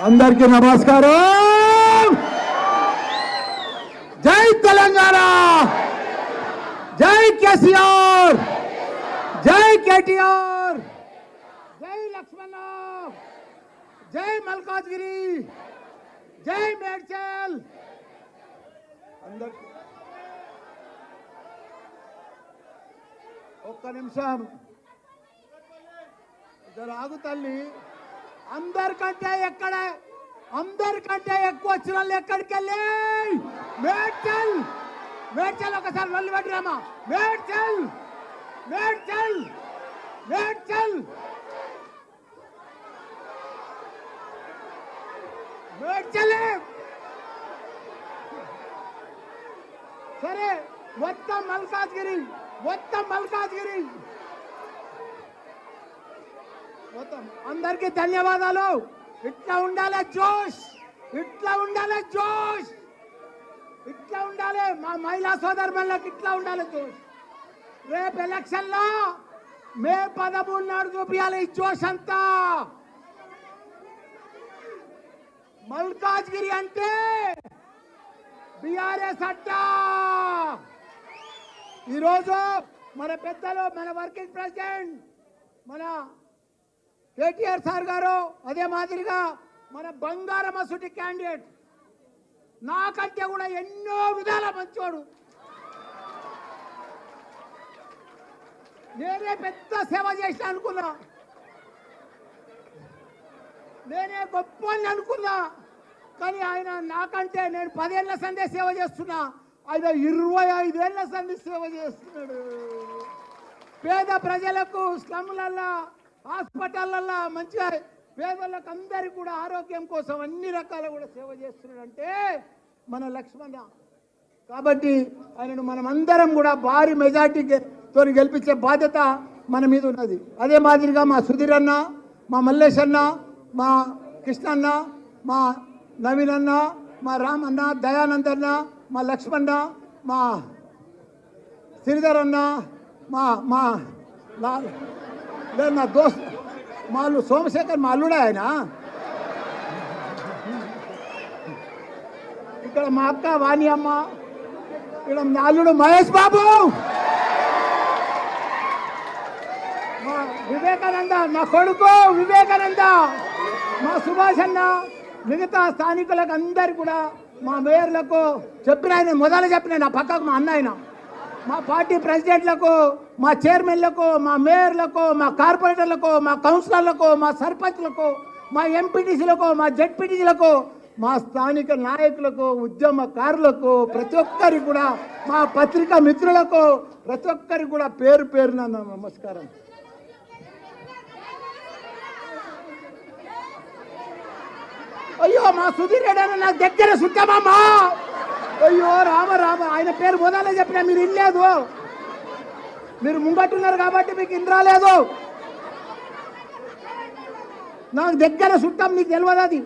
అందరికీ నమస్కారం. జై తెలంగాణ, జై కేసీఆర్, జై కేటీఆర్, జై లక్ష్మణ, జై మల్కాజ్గిరి, జై మేడ్చల్. అందరికీ ఒక్క నిమిషం ఆగు తల్లి. అందరికంటే ఎక్కువ వచ్చిన వాళ్ళు ఎక్కడికి వెళ్ళి మేడ్చల్ మేడ్చల్ ఒకసారి నల్లు పెట్టిరామా. మేడ్చల్ మేడ్చల్ మేడ్చల్ మేడ్చల్. సరే మొత్తం మల్కాజ్గిరి మొత్తం అందరికీ ధన్యవాదాలు. ఇట్లా ఉండాలి జోష్, ఇట్లా ఉండాలి మా మహిళా సోదరులకు, ఇట్లా ఉండాలి జోష్. రేపు ఎలక్షన్ లో మే 13 నాడు చూపించాలి ఈ జోష్ అంతా. మల్కాజ్గిరి అంటే బీఆర్ఎస్ అడ్డ. ఈరోజు మన పెద్దలు, మన వర్కింగ్ ప్రెసిడెంట్ మన కేటీఆర్ సార్ గారు, అదే మాదిరిగా మన బంగారం అసూటి క్యాండిడేట్, నాకంటే కూడా ఎన్నో విధాల మంచోడు. నేనే పెద్ద సేవ చేసిన అనుకున్నా, నేనే గొప్ప అనుకున్నా. కానీ ఆయన నాకంటే, నేను 10 ఏళ్ల సందే సేవ చేస్తున్నా, ఆయన 25 ఏళ్ల సంది సేవ చేస్తున్నాడు. పేద ప్రజలకు స్లమ్లల్లా, హాస్పిటళ్ళల్లో మంచిగా పేదలకు అందరికీ కూడా ఆరోగ్యం కోసం అన్ని రకాల కూడా సేవ చేస్తున్నాడంటే మన లక్ష్మణ. కాబట్టి ఆయనను మనం అందరం కూడా భారీ మెజార్టీతో గెలిపించే బాధ్యత మన మీద ఉన్నది. అదే మాదిరిగా మా సుధీర్ అన్న, మా మల్లేష్ అన్న, మా కృష్ణ అన్న, మా నవీన్ అన్న, మా రామ్ అన్న, దయానంద్ అన్న, మా లక్ష్మణ, మా శ్రీధర్ అన్న, మా మా నా దోస్త్ మా అల్లు సోమశేఖర్, మా అల్లుడే ఆయన. ఇక్కడ మా అక్క వాణి అమ్మ, ఇక్కడ నా అల్లుడు మహేష్ బాబు, మా వివేకానంద, నా కొడుకు వివేకానంద, మా సుభాష్ అన్న, మిగతా స్థానికులకు అందరు కూడా, మా మేయర్లకు చెప్పిన, ఆయన మొదలు చెప్పిన, నా పక్కకు మా అన్న ఆయన, మా పార్టీ ప్రెసిడెంట్లకు, మా చైర్మన్లకు, మా మేయర్లకు, మా కార్పొరేటర్లకు, మా కౌన్సిలర్లకు, మా సర్పంచ్లకు, మా ఎంపీటీసీలకు, మా జెడ్పీటీసీలకు, మా స్థానిక నాయకులకు, ఉద్యమకారులకు, ప్రతి ఒక్కరికి కూడా, మా పత్రికా మిత్రులకు, ప్రతి ఒక్కరికి కూడా పేరు పేరున నమస్కారం. అయ్యో మా సుధీర్ రెడ్డి అన్న నాకు దగ్గర సుట్టమమ్మా. అయ్యో రామ ఆయన పేరు మొదలే చెప్పినా మీరు ఇనలేదు, మీరు ముంగట్టున్నారు కాబట్టి మీకు ఇన్ రాలేదు. నాకు దగ్గర చుట్టం, నీకు తెలియదు అది.